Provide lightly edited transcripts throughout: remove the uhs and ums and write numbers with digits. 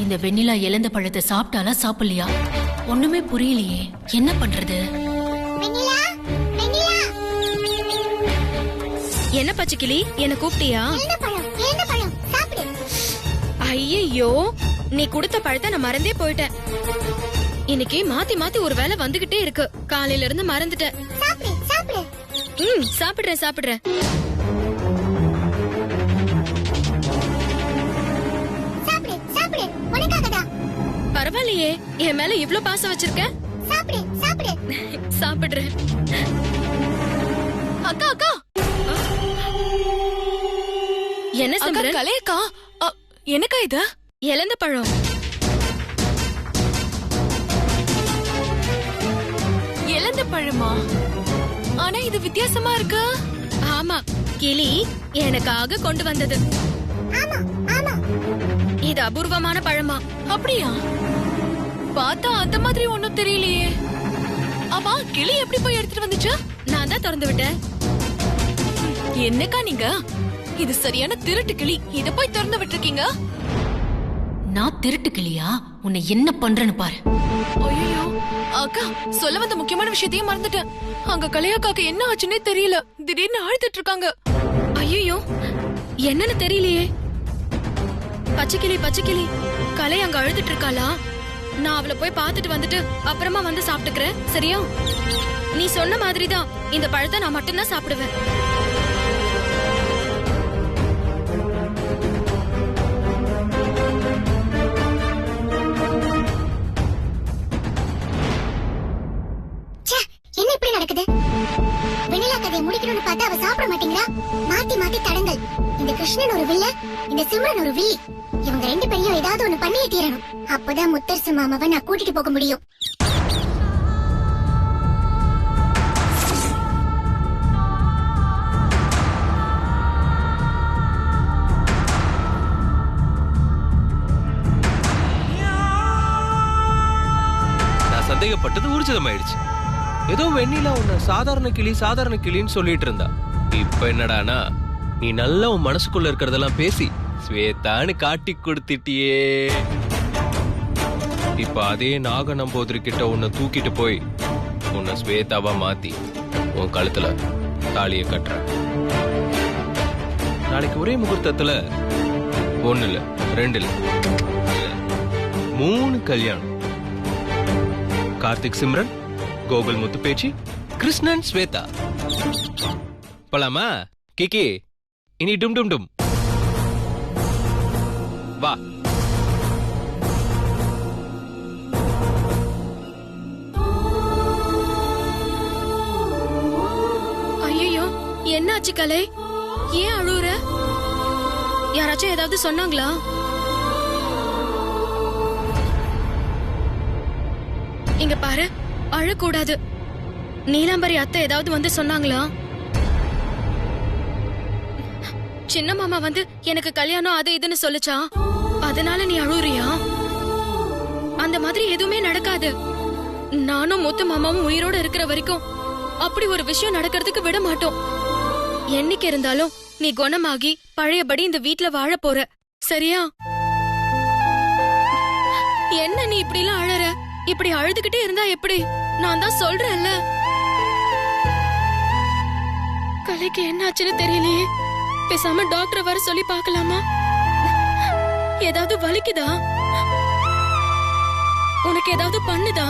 இந்த வெண்ணிலா இழந்த பழத்தை சாப்பிட்டாலா சாப்பிடலையா ஒண்ணுமே புரியலையே. என்ன பண்றது? என்ன பச்சைக்கிளி, என்ன கூப்பிட்டியா? ஐயோ, நீ கொடுத்த பழத்தை நான் மறந்தே போயிட்டேன். இன்னைக்கு மாத்தி மாத்தி ஒரு வேலை வந்துகிட்டே இருக்கு. காலையில இருந்து மறந்துட்டேன். சாப்பிடுறேன் சாப்பிடுறேன். பரவாயில்லையே, என் மேல இவ்ளோ பாசம் வச்சிருக்க. சாப்பிடுறேன். அக்கா அக்கா, என்ன சிம்ரன்? கலையக்கா, எனக்கா இது? இழந்த பழம். இழந்த பழமா? ஆனா இது வித்தியாசமா இருக்கு. ஆமா, கிளி எனக்காக கொண்டு வந்தது. இது அபூர்வமான பழமா? அப்படியா? பார்த்தா அந்த மாதிரி ஒண்ணும் தெரியலையே. ஆமா, கிளி எப்படி போய் எடுத்துட்டு வந்துச்சு? நான் தான் திறந்து விட்டேன். என்னக்கா நீங்க? இது சரியான திருட்டு கிளி. இத போய் திறந்து விட்டுருக்கீங்க. நான் திருட்டு கிளியா? உன்னை என்ன பண்றேன்னு பாரு. ஐயோ அக்கா, சொல்ல வந்த முக்கியமான விஷயத்தையும் மறந்துட்டேன். அங்க கலையாக்காக்கு என்ன ஆச்சுன்னே தெரியல. திடீர்னு அழுத்திட்டு இருக்காங்க. ஐயோ, என்னன்னு தெரியலையே. பச்சைக்கிளி, கலை அங்க அழுதுட்டு இருக்காளா? நான் அவளை போய் பாத்துட்டு வந்துட்டு அப்புறமா வந்து சாப்பிட்டுக்கிறேன், சரியா? நீ சொன்ன மாதிரிதான் இந்த பழத்தை நான் மட்டும்தான் சாப்பிடுவேன். என்ன இப்படி நடக்குது? வெண்ணிலா கதையை முடிக்கணும்னு பார்த்தா அவ சாப்பிட மாட்டேங்கிறா. மாத்தி மாத்தி தடங்கள். இந்த கிருஷ்ணன் ஒரு வில்ல, இந்த சிம்ரன் ஒரு வில்லி. இவங்க ரெண்டு பேரையும் ஏதாவது ஒண்ணு பண்ணியே தீரணும். அப்பதான் முத்தரசு மாமாவை நான் கூட்டிட்டு போக முடியும். நான் சந்தேகப்பட்டது ஊர்ஜிதமாயிடுச்சு. ஏதோ வெண்ணிலா உன்ன சாதாரண கிளின்னு சொல்லிட்டு இருந்தா. இப்ப என்னடானா நீ நல்லா உன் மனசுக்குள்ள இருக்கிறதெல்லாம் பேசி ஸ்வேதான்னு காட்டி கொடுத்துட்டியே. இப்ப அதே நாக நம்போதரி கிட்ட உன்னை தூக்கிட்டு போய் உன்னை ஸ்வேதாவா மாத்தி உன் கழுத்துல தாலிய கட்டுற. நாளைக்கு ஒரே முகூர்த்தத்துல 1 இல்ல 2 இல்ல 3 கல்யாணம். கார்த்திக் சிம்ரன், கோகுல் முத்து பேச்சி, கிருஷ்ணன் ஸ்வேதா. போலாமா கிக்கி? இனி டும் டும் டும். வா. ஐயோ, என்னாச்சு கலை? ஏன் அழுவுற? யாராச்சும் ஏதாவது சொன்னாங்களா? இங்க பாரு, அழக்கூடாது. நீலாம்பரி அத்தை ஏதாவது வந்து சொன்னாங்களா? சின்ன மாமா வந்து எனக்கு கல்யாணம் அது இதுன்னு சொல்லுச்சா? அதனால நீ அழுறியா? அந்த மாதிரி எதுவுமே நடக்காது. நானும் முத்து மாமாவும் உயிரோட இருக்கிற வரைக்கும் அப்படி ஒரு விஷயம் நடக்கிறதுக்கு விட மாட்டோம். என்னைக்கு இருந்தாலும் நீ குணமாகி பழையபடி இந்த வீட்ல வாழ போற, சரியா? என்ன நீ இப்படி எல்லாம் அழற? இப்படி அழுதுகிட்டே இருந்தா எப்படி? நான் தான் சொல்றேன்ல. கலைக்கு என்ன ஆச்சுன்னு தெரியலையே. பேசாம டாக்டர் வர சொல்லி பார்க்கலாமா? ஏதாவது வலிக்குதா? உனக்கு ஏதாவது பண்ணுதா?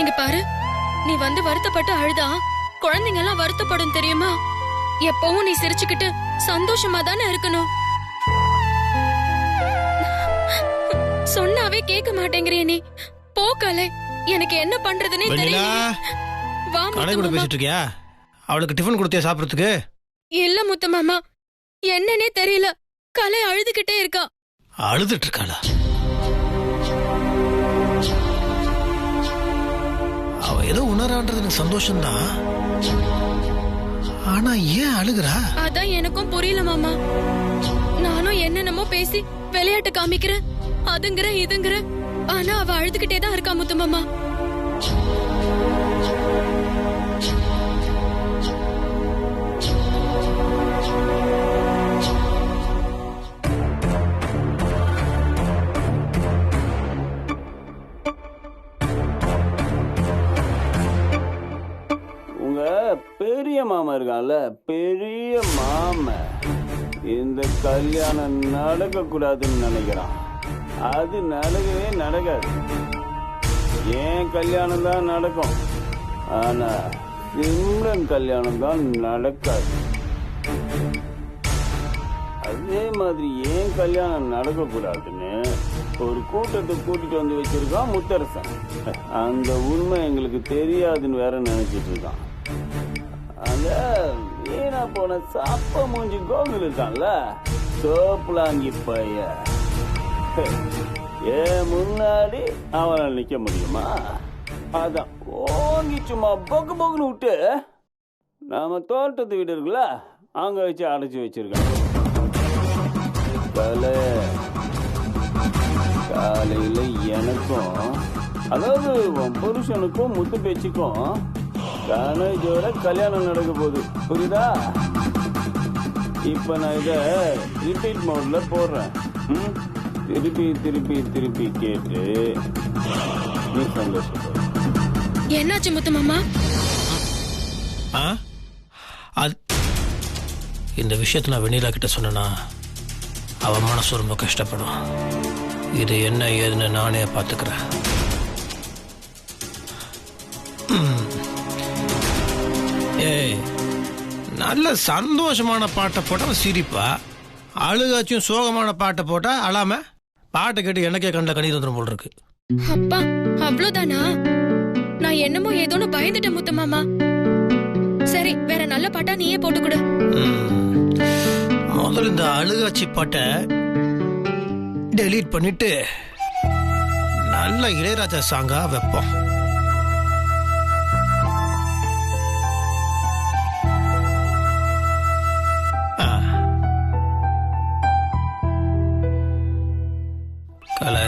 இங்க பாரு, நீ வந்து வருத்தப்பட்டு அழுதா குழந்தைங்க எல்லாம் வருத்தப்படும் தெரியுமா? எப்பவும் நீ சிரிச்சுக்கிட்டு சந்தோஷமா தானே இருக்கணும். சொன்னாவே கேட்க மாட்டேங்கிறிய நீ. போ கலை, எனக்கு என்ன பண்றதுன்னே தெரியல. வா முத்து பேசிட்டு இருக்கியா? அவளுக்கு டிஃபன் கொடுத்தியா சாப்பிடறதுக்கு? இல்ல முத்து மாமா, என்னன்னே தெரியல. கலை அழுதுகிட்டே இருக்கா. அழுதுட்டு இருக்காளா? அவ ஏதோ உணரான்றது எனக்கு சந்தோஷம்தான். ஆனா ஏன் அழுகுறா? அதான் எனக்கும் புரியல மாமா. நானும் என்னென்னமோ பேசி விளையாட்டு காமிக்கிறேன், அதுங்கிற இதுங்கிற. ஆனா அவ அழுதுகிட்டே தான் இருக்கா முத்து மாமா. உங்க பெரிய மாமா இருக்கான்ல, பெரிய மாமா இந்த கல்யாணம் நடக்க கூடாதுன்னு நினைக்கிறான். அது நடக்கவே நடக்காது. ஏன் கல்யாணம் தான் நடக்கும், ஆனா சிம்ரன் கல்யாணம் தான் நடக்காது. அதே மாதிரி ஏன் கல்யாணம் நடக்க கூடாதுன்னு ஒரு கூட்டத்தை கூட்டிட்டு வந்து வச்சிருக்கான் முத்தரசன். அந்த உண்மை எங்களுக்கு தெரியாதுன்னு வேற நினைச்சிட்டு இருக்கான். அந்த வீணா போன சாப்ப மூஞ்சி கோகுல் இருக்கான்ல, சோப்புலாங்கி பைய, ஏன் முன்னாடி அவனை நிக்க முடியுமா? அதான் ஓங்கி சும்மா பொக்கு பொக்குன்னு விட்டு நாம தோட்டத்து வீடு இருக்குல்ல, அங்க வச்சு அடைச்சி வச்சிருக்கான். காலையில எனக்கும், அதாவது உன் புருஷனுக்கும் முத்து பேச்சுக்கும் கணேஜோட கல்யாணம் நடக்க போகுது, புரியுதா? இப்ப நான் இத ரிப்பீட் மோட்ல போடுறேன். திருப்பி திருப்பி திருப்பி கேட்டு நீ சந்தோஷப்படு. என்னாச்சு முத்து மாமா? இந்த விஷயத்தை நான் வெண்ணிலா கிட்ட சொன்னேன்னா அவ மனசு ரொம்ப கஷ்டப்படும். இது என்ன ஏதுன்னு நானே பார்த்துக்கிறேன். ஏய், நல்ல சந்தோஷமான பாட்டை போட்டா சிரிப்பா, அழுகாச்சும் சோகமான பாட்டை போட்டா அழாம, பாட்டை கேட்டு எனக்கே கண்ட கண்ணீர் வந்துடும் போல் இருக்கு. அப்பா, அவ்வளவுதானா? நான் என்னமோ ஏதோன்னு பயந்துட்டேன் முத்து மாமா. சரி, வேற நல்ல பாட்டா நீயே போட்டு கொடு. முதல்ல இந்த அழுகாட்சி பாட்டை டெலீட் பண்ணிட்டு நல்ல இளையராஜா சாங்கா வைப்போம். கலை,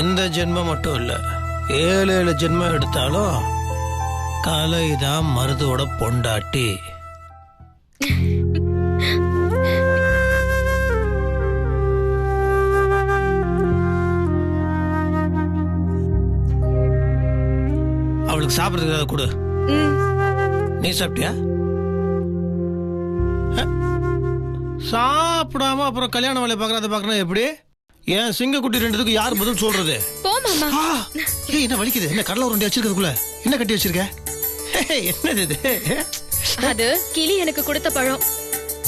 இந்த ஜென்மம் மட்டும் இல்ல, 7 ஜென்மம் எடுத்தாலும் கலைதான் மருதோட பொண்டாட்டி. அவளுக்கு சாப்பிடுறதுக்கு ஏதாவது கொடு. நீ சாப்பிட்டியா? சாப்பிடாம அப்புறம் கல்யாண வேலையை பாக்குறத பாக்குறா எப்படி? ஏன் சிங்கக்குட்டி ரெண்டுத்துக்கு யார் பதில் சொல்றது? என்ன வலிக்குது? என்ன கடலை உருண்டை வச்சிருக்கிறதுக்குள்ள என்ன கட்டி வச்சிருக்க? என்னது இது? அது கிளி எனக்கு கொடுத்த பழம்.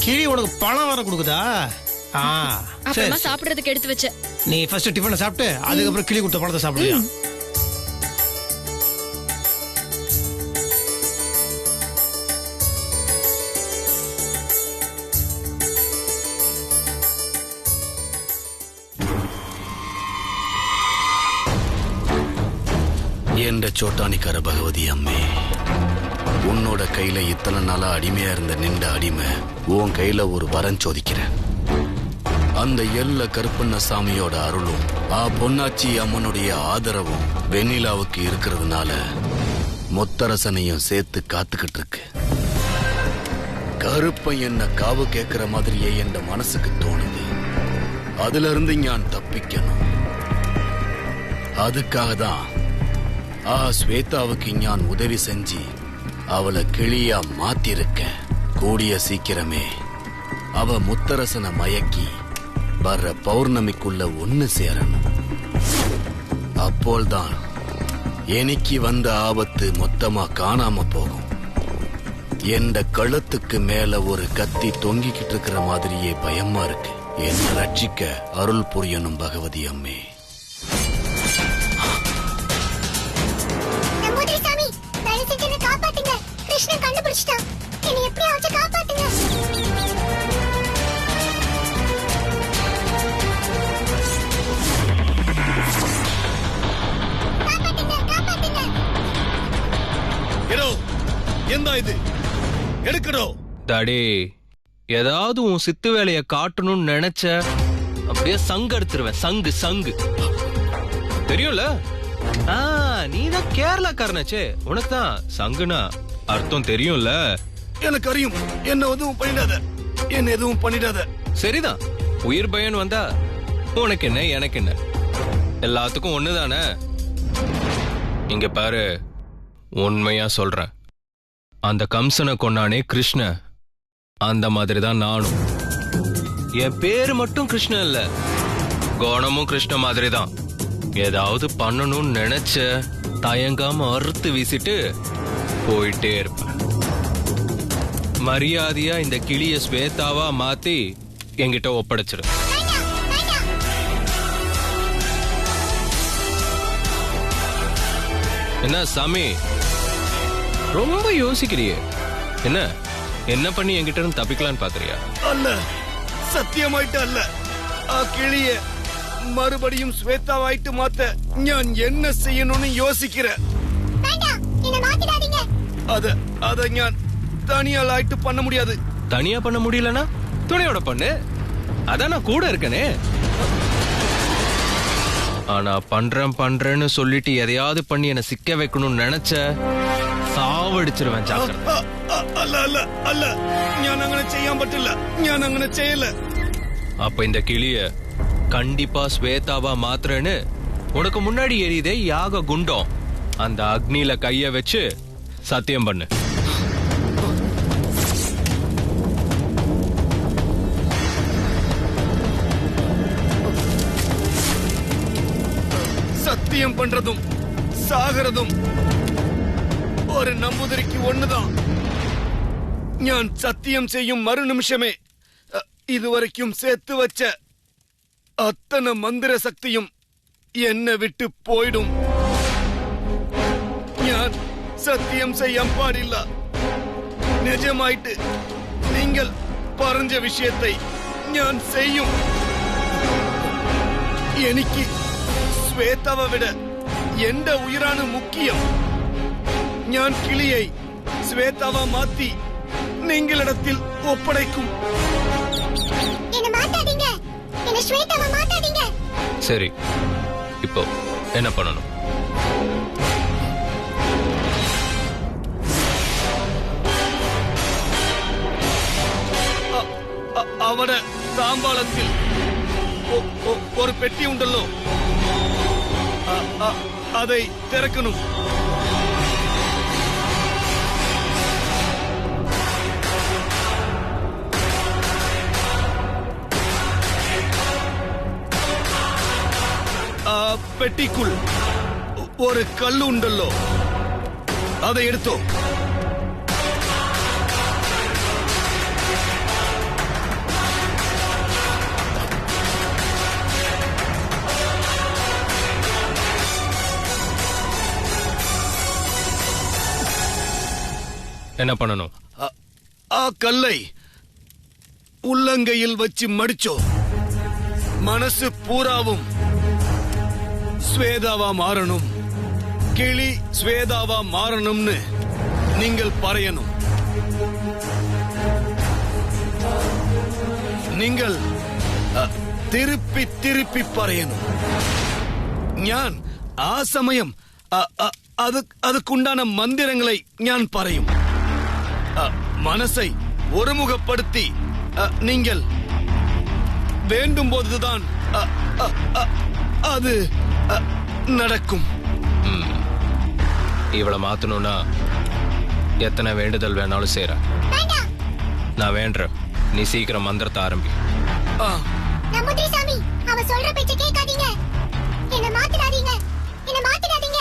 கிளி உனக்கு பழம் வர கொடுக்குதா? அப்புறமா சாப்பிடுறதுக்கு எடுத்து வச்ச. நீ ஃபர்ஸ்ட் டிஃபனை சாப்பிட்டு அதுக்கப்புறம் கிளி கொடுத்த பழத்தை சாப்பிடுறியா? என்ற சோட்டானிக்கார பகவதி அம்மே, உன்னோட கையில இத்தனை நாளா அடிமையா இருந்த நின்ற அடிமை உன் கையில ஒரு வரம் சோதிக்கிறேன். அந்த எல்ல கருப்பண்ண சாமியோட அருளும் பொன்னாச்சி அம்மனுடைய ஆதரவும் வெண்ணிலாவுக்கு இருக்கிறதுனால முத்தரசனையும் சேர்த்து காத்துக்கிட்டு இருக்கு. கருப்பன் என்ன காவு கேட்கிற மாதிரியே என் மனசுக்கு தோணுது. அதுல இருந்து நான் தப்பிக்கணும். அதுக்காக தான் ஸ்வேதாவுக்கு நான் உதவி செஞ்சு அவளை கிளியா மாத்திருக்கேன். கூடிய சீக்கிரமே அவ முத்தரசனை மயக்கி வர்ற பௌர்ணமிக்குள்ள ஒன்னு சேரணும். அப்போல்தான் எனக்கு வந்த ஆபத்து மொத்தமா காணாம போகும். எந்த கழுத்துக்கு மேல ஒரு கத்தி தொங்கிக்கிட்டு இருக்கிற மாதிரியே பயமா இருக்கு. என்ன ரட்சிக்க அருள் புரியணும் பகவதி அம்மே. கிருஷ்ணன் கண்டுபிடிச்சிட்டான். என்னை எப்படியாவது காப்பாத்துங்க. டாடி, ஏதாவது உன் சித்து வேலைய காட்டணும்னு நினைச்ச அப்படியே சங்கு எடுத்துருவேன். சங்கு சங்கு தெரியும்ல? நீதான் கேரளாக்காரனாச்சே, உனக்கு தான் சங்குனா அர்த்தம் தெரியும்ல? எனக்கு அறியும். என்ன எதுவும் பண்ணிடாத, என்ன எதுவும் பண்ணிடாத. சரிதான், உயிர் பயன் வந்தா உனக்கு என்ன எனக்கு என்ன, எல்லாத்துக்கும் ஒண்ணுதானே. இங்க பாரு, உண்மையா சொல்றேன், அந்த கம்சனை கொன்னானே கிருஷ்ண, அந்த மாதிரி தான் நானும். என் பேரு மட்டும் கிருஷ்ண இல்ல, குணமும் கிருஷ்ண மாதிரி தான். ஏதாவது பண்ணணும்னு நினைச்ச தயங்காம அறுத்து வீசிட்டு போயிட்டே இருப்பேன். மரியாதையா இந்த கிளிய ஸ்வேதாவா மாத்தி என்கிட்ட ஒப்படைச்சிரு. என்ன சாமி ரொம்ப யோசிக்கிறியே? என்ன என்ன பண்ணி என்கிட்ட இருந்து தப்பிக்கலான்னு பாக்குறியா? அல்ல, சத்தியமாயிட்டு அல்ல. ആ കിളിയെ മറുപടിയും ശ്വേതാവായിട്ട് മാറ്റ ഞാൻ എന്നെ ചെയ്യണമെന്ന് യോസിக்கிறேன். அத ഞാൻ தனியாளாயிட்டு பண்ண முடியாது. தனியா பண்ண முடியலனா துணையோட பண்ணு, அதான் நான் கூட இருக்கனே. ஆனா பண்றேன்னு சொல்லிட்டு எதையாவது பண்ணி என்ன சிக்க வைக்கணும்னு நினைச்ச சாவடிச்சிருவேன். ஜாக்கிரதை. அல்ல அல்ல அல்ல, ഞാൻ അങ്ങനെ ചെയ്യാൻ പറ്റില്ല, ഞാൻ അങ്ങനെ ചെയ്യல. அப்ப இந்த கிளிய கண்டிப்பா ஸ்வேதாவா மாத்திரன்னு உனக்கு முன்னாடி எரியுதே யாக குண்டம், அந்த அக்னியில கைய வச்சு சத்தியம் பண்ணு. சத்தியம் பண்றதும் சாகிறதும் ஒரு நம்புதிரிக்கு ஒண்ணுதான். ஞான் சத்தியம் செய்யும் மறு நிமிஷமே இதுவரைக்கும் சேர்த்து வச்ச அத்தனை மந்திர சக்தியும் என்ன விட்டு போயிடும். ஞான் சத்தியம் செய்ய பாடில்ல. நிஜமாயிட்டு நீங்கள் പറഞ്ഞ விஷயத்தை ஞான் செய்யும். എനിക്ക് ശ്വേതാவை விட எந்த உயிரான முக்கியம். ஞான் கிளியை ஸ்வேதாவா மாத்தி நீங்களிடத்தில் ஒப்படைக்கும். சரி, இப்போ என்ன பண்ணணும்? அவட தாம்பாளத்தில் ஒரு பெட்டி உண்டല്ലോ, அதை திறக்கணும். பெட்டிக்குள் ஒரு கல்லு உண்டല്ലോ, அதை எடுத்தோ. என்ன பண்ணணும்? கல்லை உள்ளங்கையில் வச்சு மடிச்சோ. மனசு பூராவும் ஸ்வேதாவா மாறணும், கிளி ஸ்வேதாவா மாறணும்னு நீங்கள் പറയணும். நீங்கள் திருப்பி திருப்பி പറയணும். ഞാൻ ആ സമയം அதுக்குண்டான மந்திரங்களை ഞാൻ പറയും. மனசை ஒருமுகப்படுத்தி நீங்கள் வேண்டும் போதுதான் அது நடக்கும். இவளை மாத்தணும்னா எத்தனை வேண்டுதல் வேணாலும் செய்ற. நான் வேண்டேன், நீ சீக்கிரம் மந்திரத்தை ஆரம்பி. நம்புதிரி அவ சொல்ற பேச்ச கேட்காதீங்க. என்ன மாத்திடாதீங்க, என்ன மாத்திடாதீங்க.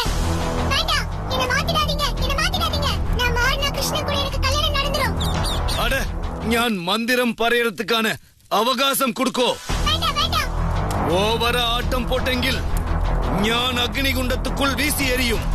வேண்டாம், என்ன மாத்திடாதீங்க, என்ன மாத்திடாதீங்க. நான் மாறினா கிருஷ்ண கூட எனக்கு கல்யாணம் நடந்துரும். அட, ഞാൻ மந்திரம் പറയறதுக்கான அவகாசம் கொடுக்கோ. ஓவர ஆட்டம் போட்டெங்கில் ஞான் அக்னிகுண்டத்துக்குள் வீசி எறியும்.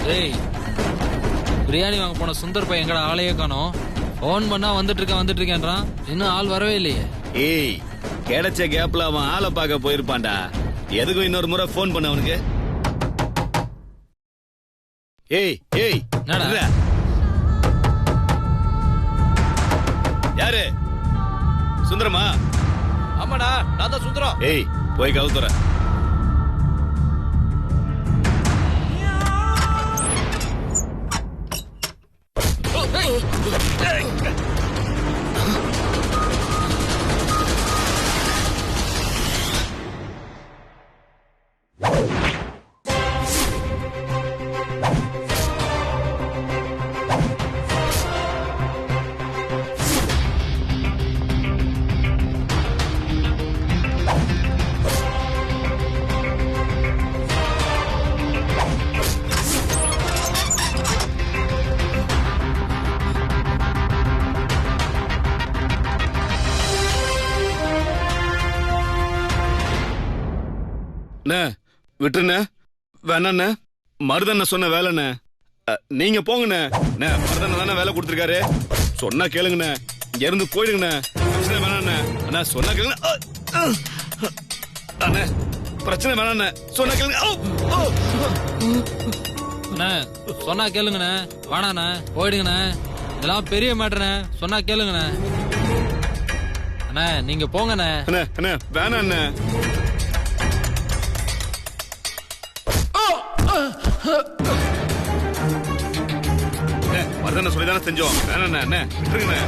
டேய் பிரியாணி வாங்க போன சுந்தர் பையன் எங்கடா ஆளையே காணோம். போன் பண்ணா வந்துட்டு இருக்கேன்றான். இன்னும் ஆள் வரவே இல்லையே. ஏய் கிடைச்ச கேப்ல அவன் ஆளை பார்க்க போயிருப்பான்டா. எதுக்கும் இன்னொரு முறை போன் பண்ண அவனுக்கு. ஏய் ஏய் என்னடா? யாரு? சுந்தரமா? ஆமாடா நான் தான் சுந்தரம். ஏய் போய் கதவு தர. விட்டுருண்ண வேணாண்ண. மருதண்ண சொன்ன வேலைண்ண. நீங்க போங்கண்ணே. மருதண்ண தானே வேலை கொடுத்துருக்காரு. சொன்னா கேளுங்கண்ணே. இங்க இருந்து போயிடுங்கண்ணே. பிரச்சனை வேணாண்ணே. அண்ணா சொன்னா கேளுங்க. அண்ணே பிரச்சனை வேணாண்ணே. சொன்னா கேளுங்க. அண்ணே சொன்னா கேளுங்கண்ணே. வேணாண்ணே போயிடுங்கண்ணே. இதெல்லாம் பெரிய மேட்டர்ண்ணே. சொன்னா கேளுங்கண்ணே. அண்ணே நீங்க போங்கண்ணே. அண்ணே அண்ணே வேணாண்ணே. மருதண்ண சொல்லிதானே செஞ்சோம். வேணாண்ணே. அண்ணே விட்டுருங்கண்ணே.